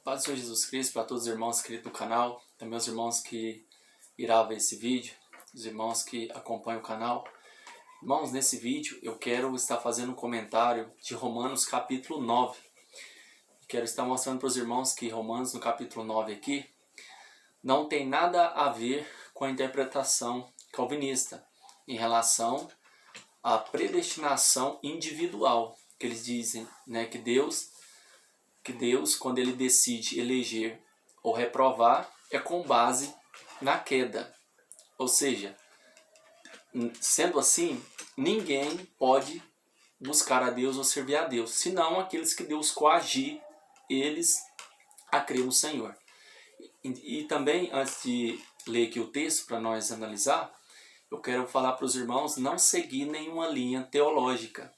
Paz do Senhor Jesus Cristo para todos os irmãos inscritos no canal, também os irmãos que irão ver esse vídeo, os irmãos que acompanham o canal. Irmãos, nesse vídeo eu quero estar fazendo um comentário de Romanos capítulo 9. Quero estar mostrando para os irmãos que Romanos no capítulo 9 aqui não tem nada a ver com a interpretação calvinista em relação à predestinação individual, que eles dizem, né, que Deus, quando ele decide eleger ou reprovar, é com base na queda. Ou seja, sendo assim, ninguém pode buscar a Deus ou servir a Deus, senão aqueles que Deus coagir eles a crer no Senhor. E também, antes de ler aqui o texto para nós analisar, eu quero falar para os irmãos não seguir nenhuma linha teológica.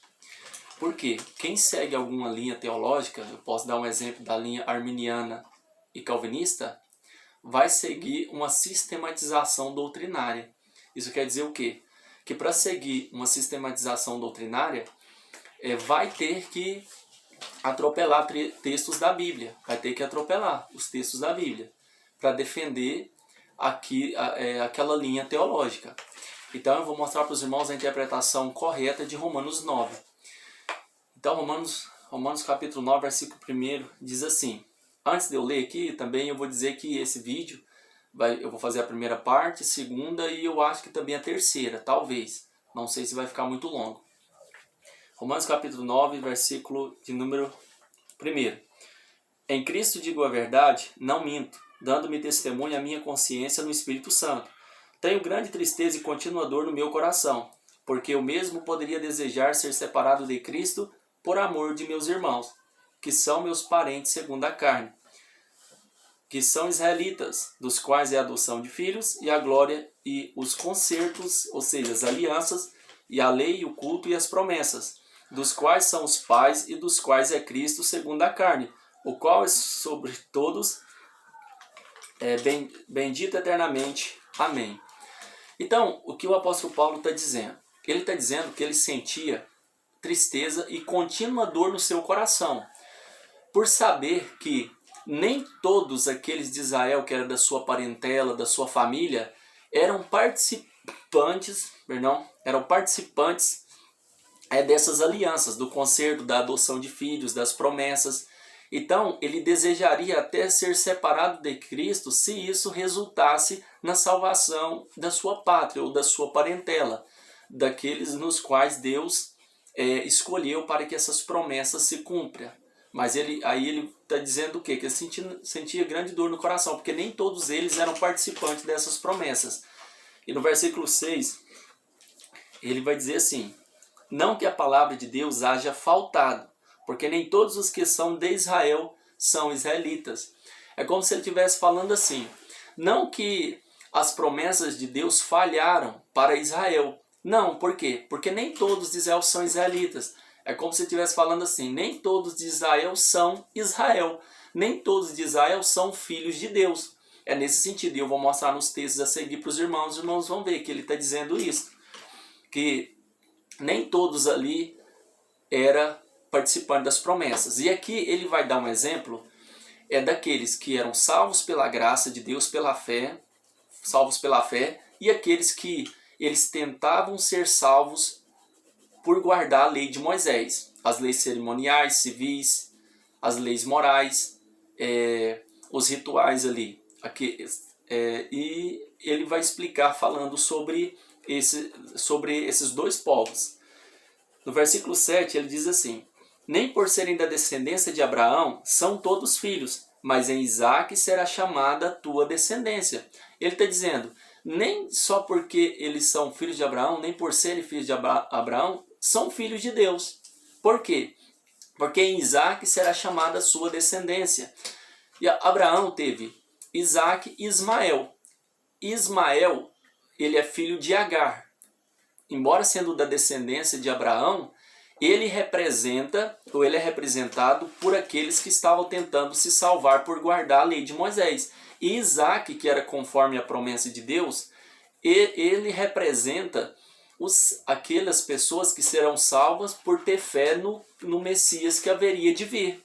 Por quê? Quem segue alguma linha teológica, eu posso dar um exemplo da linha arminiana e calvinista, vai seguir uma sistematização doutrinária. Isso quer dizer o quê? Que para seguir uma sistematização doutrinária, vai ter que atropelar textos da Bíblia, vai ter que atropelar os textos da Bíblia para defender aquela linha teológica. Então eu vou mostrar para os irmãos a interpretação correta de Romanos 9. Então Romanos capítulo 9, versículo 1 diz assim. Antes de eu ler aqui, também eu vou dizer que esse vídeo, eu vou fazer a primeira parte, a segunda e eu acho que também a terceira, talvez. Não sei se vai ficar muito longo. Romanos capítulo 9, versículo de número 1. Em Cristo digo a verdade, não minto, dando-me testemunho a minha consciência no Espírito Santo. Tenho grande tristeza e contínua dor no meu coração, porque eu mesmo poderia desejar ser separado de Cristo por amor de meus irmãos, que são meus parentes segundo a carne, que são israelitas, dos quais é a adoção de filhos e a glória e os concertos, ou seja, as alianças, e a lei, o culto e as promessas, dos quais são os pais e dos quais é Cristo segundo a carne, o qual é sobre todos bendito eternamente. Amém. Então, o que o apóstolo Paulo está dizendo? Ele está dizendo que ele sentia tristeza e contínua dor no seu coração, por saber que nem todos aqueles de Israel, que eram da sua parentela, da sua família, eram participantes dessas alianças, do concerto, da adoção de filhos, das promessas. Então, ele desejaria até ser separado de Cristo se isso resultasse na salvação da sua pátria ou da sua parentela, daqueles nos quais Deus escolheu para que essas promessas se cumpram. Mas ele está dizendo o quê? Que ele sentia grande dor no coração, porque nem todos eles eram participantes dessas promessas. E no versículo 6, ele vai dizer assim: não que a palavra de Deus haja faltado, porque nem todos os que são de Israel são israelitas. É como se ele estivesse falando assim, não que as promessas de Deus falharam para Israel. Não, por quê? Porque nem todos de Israel são israelitas. É como se ele estivesse falando assim, nem todos de Israel são Israel. Nem todos de Israel são filhos de Deus. É nesse sentido, e eu vou mostrar nos textos a seguir para os irmãos vão ver que ele está dizendo isso. Que nem todos ali eram participantes das promessas. E aqui ele vai dar um exemplo, daqueles que eram salvos pela graça de Deus, salvos pela fé, e aqueles que eles tentavam ser salvos por guardar a lei de Moisés, as leis cerimoniais, civis, as leis morais, os rituais ali. E ele vai explicar falando sobre esses dois povos. No versículo 7 ele diz assim: nem por serem da descendência de Abraão são todos filhos, mas em Isaque será chamada a tua descendência. Ele está dizendo, nem só porque eles são filhos de Abraão, nem por serem filhos de Abraão, são filhos de Deus. Por quê? Porque em Isaque será chamada a sua descendência. E Abraão teve Isaque e Ismael. Ismael, ele é filho de Agar. Embora sendo da descendência de Abraão, ele é representado por aqueles que estavam tentando se salvar por guardar a lei de Moisés. E Isaque, que era conforme a promessa de Deus, ele representa aquelas pessoas que serão salvas por ter fé no Messias que haveria de vir.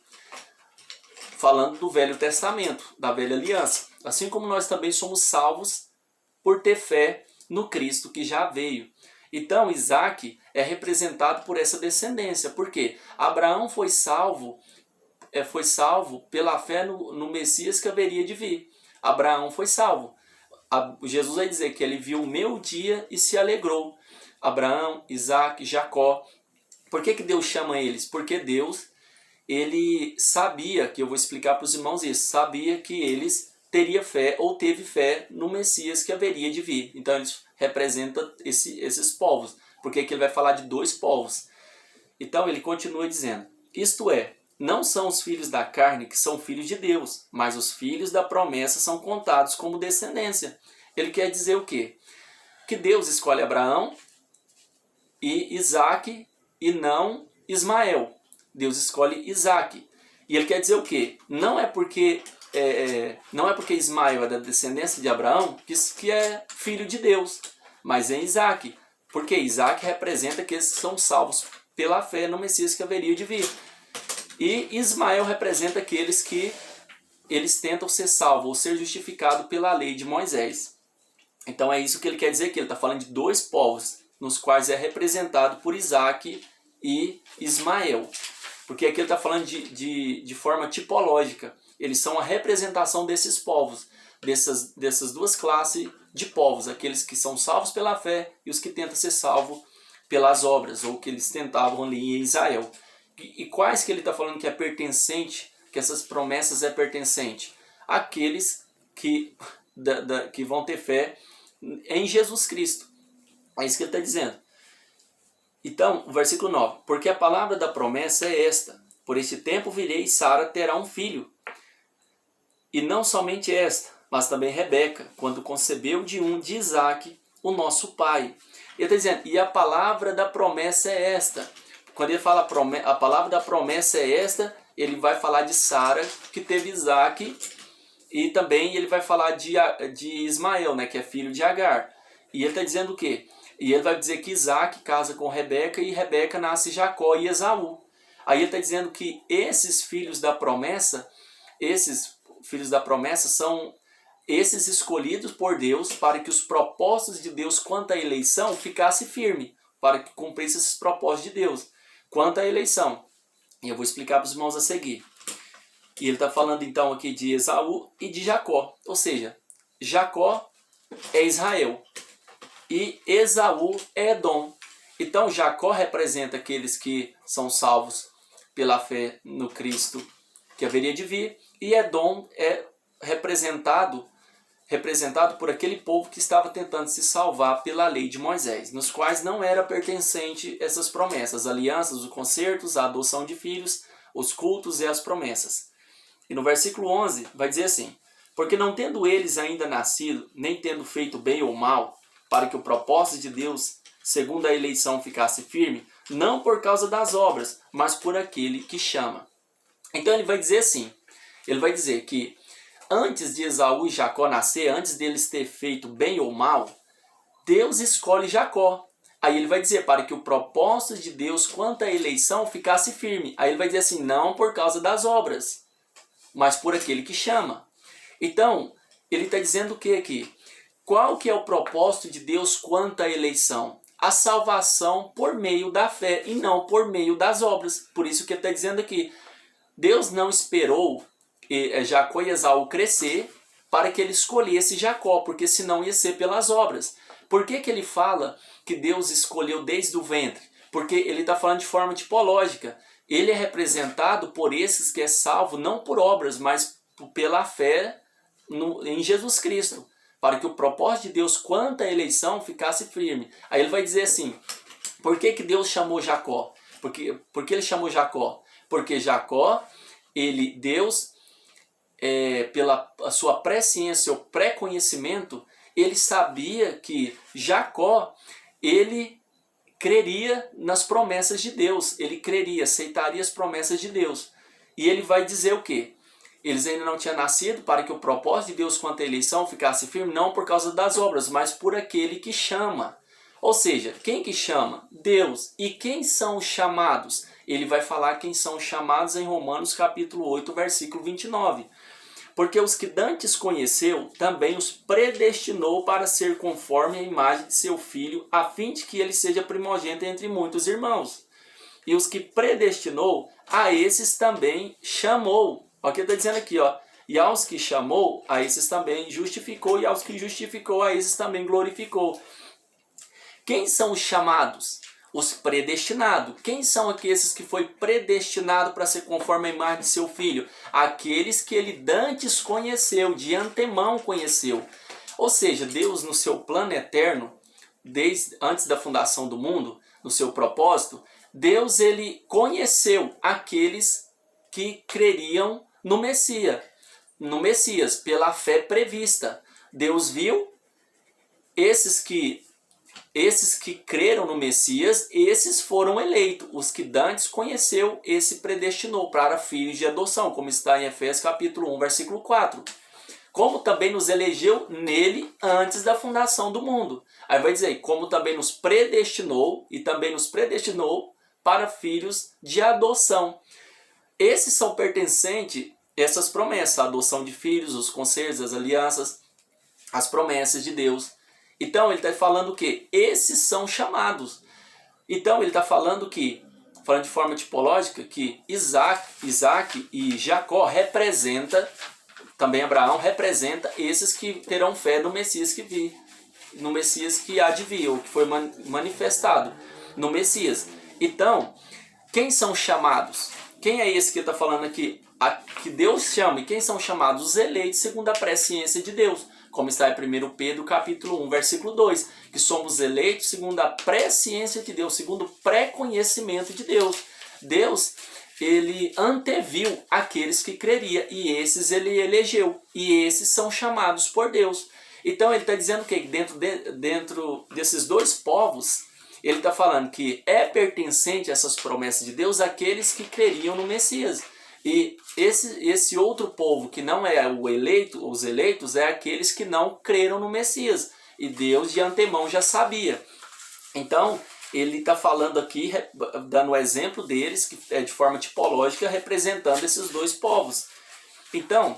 falando do Velho Testamento, da Velha Aliança. Assim como nós também somos salvos por ter fé no Cristo que já veio. Então Isaac é representado por essa descendência. Por quê? Abraão foi salvo pela fé no Messias que haveria de vir. Abraão foi salvo. Jesus vai dizer que ele viu o meu dia e se alegrou. Abraão, Isaac, Jacó. Por que Deus chama eles? Porque Deus, ele sabia, que eu vou explicar para os irmãos isso, sabia que eles teriam fé ou teve fé no Messias que haveria de vir. Então eles representam esses povos. Porque aqui ele vai falar de 2 povos. Então ele continua dizendo, isto é, não são os filhos da carne que são filhos de Deus, mas os filhos da promessa são contados como descendência. Ele quer dizer o quê? Que Deus escolhe Abraão e Isaac e não Ismael. Deus escolhe Isaac. E ele quer dizer o quê? Não é porque Ismael é da descendência de Abraão que é filho de Deus, mas é Isaac. Porque Isaac representa que eles são salvos pela fé no Messias que haveria de vir. E Ismael representa aqueles que eles tentam ser salvos ou ser justificados pela lei de Moisés. Então é isso que ele quer dizer aqui. Ele está falando de 2 povos, nos quais é representado por Isaac e Ismael. Porque aqui ele está falando de forma tipológica. Eles são a representação desses povos, dessas 2 classes de povos. Aqueles que são salvos pela fé e os que tentam ser salvos pelas obras, ou que eles tentavam ali em Israel. E quais que ele está falando que é pertencente, que essas promessas é pertencente? Aqueles que vão ter fé em Jesus Cristo. É isso que ele está dizendo. Então, o versículo 9. Porque a palavra da promessa é esta. Por este tempo virei e Sara terá um filho. E não somente esta, mas também Rebeca, quando concebeu de Isaque, o nosso pai. Ele está dizendo, e a palavra da promessa é esta. Quando ele fala a palavra da promessa é esta, ele vai falar de Sara, que teve Isaque, e também ele vai falar de Ismael, né, que é filho de Agar. E ele está dizendo o quê? E ele vai dizer que Isaque casa com Rebeca, e Rebeca nasce Jacó e Esaú. Aí ele está dizendo que esses filhos da promessa são esses escolhidos por Deus para que os propósitos de Deus quanto à eleição ficassem firmes, para que cumprisse esses propósitos de Deus quanto à eleição. E eu vou explicar para os irmãos a seguir. E ele está falando então aqui de Esaú e de Jacó. Ou seja, Jacó é Israel e Esaú é Edom. Então Jacó representa aqueles que são salvos pela fé no Cristo que haveria de vir. E Edom é representado por aquele povo que estava tentando se salvar pela lei de Moisés, nos quais não era pertencente essas promessas, as alianças, os concertos, a adoção de filhos, os cultos e as promessas. E no versículo 11 vai dizer assim, porque não tendo eles ainda nascido, nem tendo feito bem ou mal, para que o propósito de Deus, segundo a eleição, ficasse firme, não por causa das obras, mas por aquele que chama. Então ele vai dizer assim, ele vai dizer que antes de Esaú e Jacó nascer, antes deles ter feito bem ou mal, Deus escolhe Jacó. Aí ele vai dizer, para que o propósito de Deus quanto à eleição ficasse firme. Aí ele vai dizer assim, não por causa das obras, mas por aquele que chama. Então, ele está dizendo o que aqui? Qual que é o propósito de Deus quanto à eleição? A salvação por meio da fé e não por meio das obras. Por isso que ele está dizendo aqui, Deus não esperou Jacó e Esaú crescer para que ele escolhesse Jacó, porque senão ia ser pelas obras. Por que ele fala que Deus escolheu desde o ventre? Porque ele está falando de forma tipológica. Ele é representado por esses que é salvo não por obras, mas pela fé em Jesus Cristo, para que o propósito de Deus quanto à eleição ficasse firme. Aí ele vai dizer assim, por que Deus chamou Jacó? Por que ele chamou Jacó? Porque Jacó, Deus, pela a sua presciência ou pré-conhecimento, ele sabia que Jacó, ele creria nas promessas de Deus, ele creria, aceitaria as promessas de Deus. E ele vai dizer o quê? Eles ainda não tinham nascido para que o propósito de Deus quanto à eleição ficasse firme, não por causa das obras, mas por aquele que chama. Ou seja, quem que chama? Deus. E quem são os chamados? Ele vai falar quem são os chamados em Romanos capítulo 8, versículo 29. Porque os que dantes conheceu, também os predestinou para ser conforme a imagem de seu Filho, a fim de que ele seja primogênito entre muitos irmãos. E os que predestinou, a esses também chamou. Olha o que está dizendo aqui, ó. E aos que chamou, a esses também justificou, e aos que justificou, a esses também glorificou. Quem são os chamados? Os predestinados. Quem são aqueles que foi predestinado para ser conforme a imagem de seu Filho? Aqueles que ele dantes conheceu, de antemão conheceu. Ou seja, Deus no seu plano eterno, desde antes da fundação do mundo, no seu propósito, Deus ele conheceu aqueles que creriam no Messias, pela fé prevista. Deus viu esses que creram no Messias, esses foram eleitos. Os que dantes conheceu, esse predestinou para filhos de adoção, como está em Efésios capítulo 1, versículo 4. Como também nos elegeu nele antes da fundação do mundo. Aí vai dizer, como também nos predestinou, e também nos predestinou para filhos de adoção. Esses são pertencentes a essas promessas, a adoção de filhos, os conselhos, as alianças, as promessas de Deus. Então ele está falando o quê? Esses são chamados. Então ele está falando que, falando de forma tipológica, que Isaac e Jacó representa, também Abraão representa esses que terão fé no Messias que vir, no Messias que há de vir, ou que foi manifestado no Messias. Então, quem são chamados? Quem é esse que está falando aqui? Que Deus chama. E quem são chamados? Os eleitos segundo a presciência de Deus. Como está em 1 Pedro capítulo 1, versículo 2. Que somos eleitos segundo a presciência de Deus, segundo o pré-conhecimento de Deus. Deus, ele anteviu aqueles que creria e esses ele elegeu. E esses são chamados por Deus. Então ele está dizendo que dentro desses dois povos, ele está falando que é pertencente a essas promessas de Deus aqueles que creriam no Messias. E esse outro povo que não é o eleito, os eleitos, é aqueles que não creram no Messias. E Deus de antemão já sabia. Então, ele está falando aqui, dando o exemplo deles, que é de forma tipológica, representando esses dois povos. Então,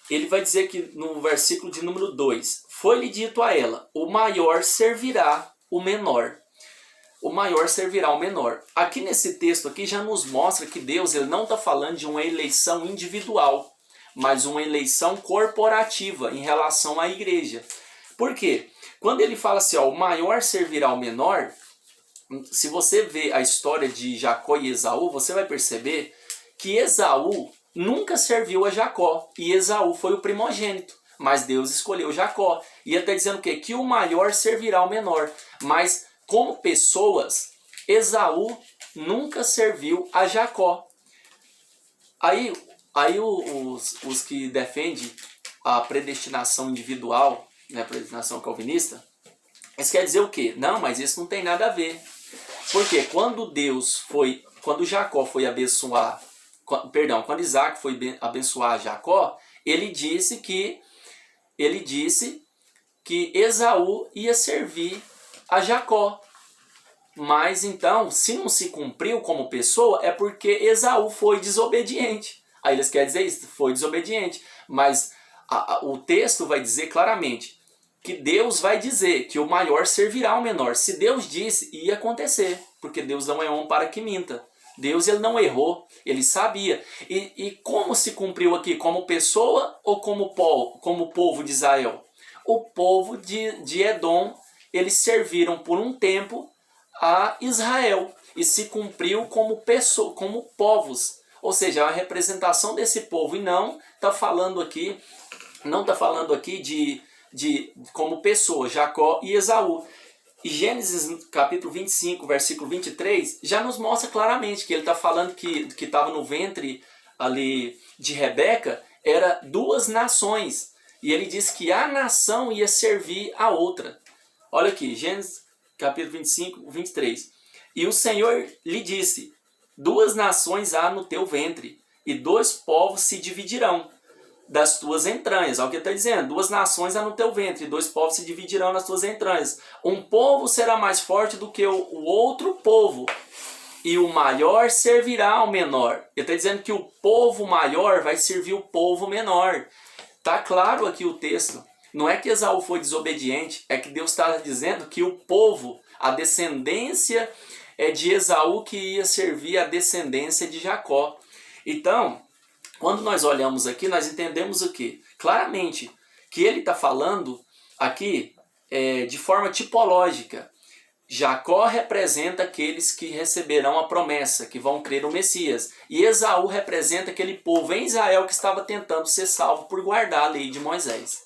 ele vai dizer que no versículo de número 2, foi-lhe dito a ela, o maior servirá o menor. O maior servirá o menor. Aqui nesse texto aqui já nos mostra que Deus ele não está falando de uma eleição individual, mas uma eleição corporativa em relação à igreja. Por quê? Quando ele fala assim, ó, o maior servirá o menor, se você vê a história de Jacó e Esaú, você vai perceber que Esaú nunca serviu a Jacó e Esaú foi o primogênito. Mas Deus escolheu Jacó. E ele está dizendo o quê? Que o maior servirá o menor. Mas como pessoas, Esaú nunca serviu a Jacó. Aí os que defendem a predestinação individual, né, a predestinação calvinista, isso quer dizer o quê? Não, mas isso não tem nada a ver. Porque quando Jacó foi abençoar, quando Isaac foi abençoar Jacó, ele disse que Esaú ia servir a Jacó. Mas então, se não se cumpriu como pessoa, é porque Esaú foi desobediente. Aí eles querem dizer isso, foi desobediente. Mas o texto vai dizer claramente que Deus vai dizer que o maior servirá ao menor. Se Deus disse, ia acontecer. Porque Deus não é homem para que minta. Deus ele não errou, ele sabia. E como se cumpriu aqui? Como pessoa ou como povo de Israel? O povo de Edom, eles serviram por um tempo a Israel e se cumpriu como povos, ou seja, a representação desse povo. E não está falando aqui de como pessoa, Jacó e Esaú. E Gênesis capítulo 25, versículo 23, já nos mostra claramente que ele está falando que estava no ventre ali de Rebeca, era duas nações. E ele diz que a nação ia servir a outra. Olha aqui, Gênesis capítulo 25, 23. E o Senhor lhe disse, duas nações há no teu ventre, e dois povos se dividirão. das tuas entranhas. Olha o que está dizendo. 2 nações há no teu ventre, 2 povos se dividirão nas tuas entranhas. Um povo será mais forte do que o outro povo, e o maior servirá ao menor. Ele está dizendo que o povo maior vai servir o povo menor. Está claro aqui o texto. Não é que Esaú foi desobediente, é que Deus está dizendo que o povo, a descendência de Esaú, que ia servir a descendência de Jacó. Então, quando nós olhamos aqui, nós entendemos o quê? Claramente que ele está falando aqui de forma tipológica. Jacó representa aqueles que receberão a promessa, que vão crer no Messias. E Esaú representa aquele povo em Israel que estava tentando ser salvo por guardar a lei de Moisés.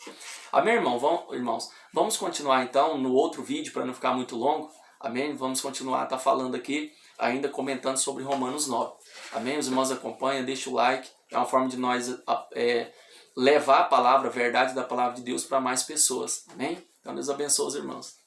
Amém, irmãos? Vamos continuar então no outro vídeo para não ficar muito longo. Amém? Vamos continuar falando aqui, ainda comentando sobre Romanos 9. Amém? Os irmãos acompanham, deixa o like. É uma forma de nós levar a palavra, a verdade da palavra de Deus para mais pessoas. Amém? Então Deus abençoe os irmãos.